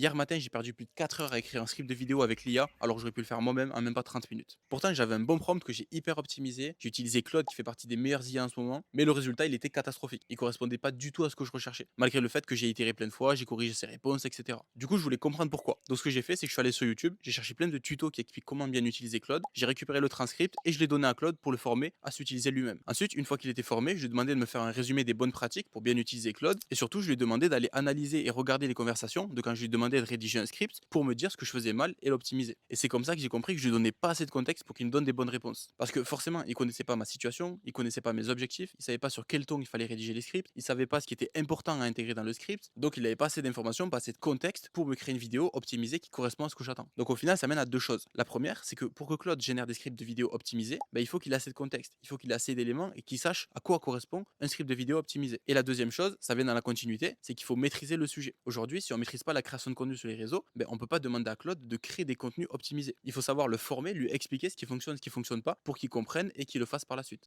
Hier matin, j'ai perdu plus de 4 heures à écrire un script de vidéo avec l'IA, alors que j'aurais pu le faire moi-même en même pas 30 minutes. Pourtant, j'avais un bon prompt que j'ai hyper optimisé. J'ai utilisé Claude qui fait partie des meilleurs IA en ce moment, mais le résultat, il était catastrophique. Il correspondait pas du tout à ce que je recherchais. Malgré le fait que j'ai itéré plein de fois, j'ai corrigé ses réponses, etc. Du coup, je voulais comprendre pourquoi. Donc, ce que j'ai fait, c'est que je suis allé sur YouTube, j'ai cherché plein de tutos qui expliquent comment bien utiliser Claude. J'ai récupéré le transcript et je l'ai donné à Claude pour le former à s'utiliser lui-même. Ensuite, une fois qu'il était formé, je lui ai demandé de me faire un résumé des bonnes pratiques pour bien utiliser Claude. Et surtout, je lui ai demandé d'aller analyser et regarder les conversations de quand je lui demandais de rédiger un script pour me dire ce que je faisais mal et l'optimiser. Et c'est comme ça que j'ai compris que je lui donnais pas assez de contexte pour qu'il me donne des bonnes réponses. Parce que forcément, il connaissait pas ma situation, il connaissait pas mes objectifs, il savait pas sur quel ton il fallait rédiger les scripts, il savait pas ce qui était important à intégrer dans le script. Donc, il avait pas assez d'informations, pas assez de contexte pour me créer une vidéo optimisée qui correspond à ce que j'attends. Donc, au final, ça mène à deux choses. La première, c'est que pour que Claude génère des scripts de vidéo optimisés, il faut qu'il ait assez de contexte, il faut qu'il ait assez d'éléments et qu'il sache à quoi correspond un script de vidéo optimisé. Et la deuxième chose, ça vient dans la continuité, c'est qu'il faut maîtriser le sujet. Aujourd'hui, si on maîtrise pas la création de contenu sur les réseaux, on peut pas demander à Claude de créer des contenus optimisés. Il faut savoir le former, lui expliquer ce qui fonctionne pas pour qu'il comprenne et qu'il le fasse par la suite.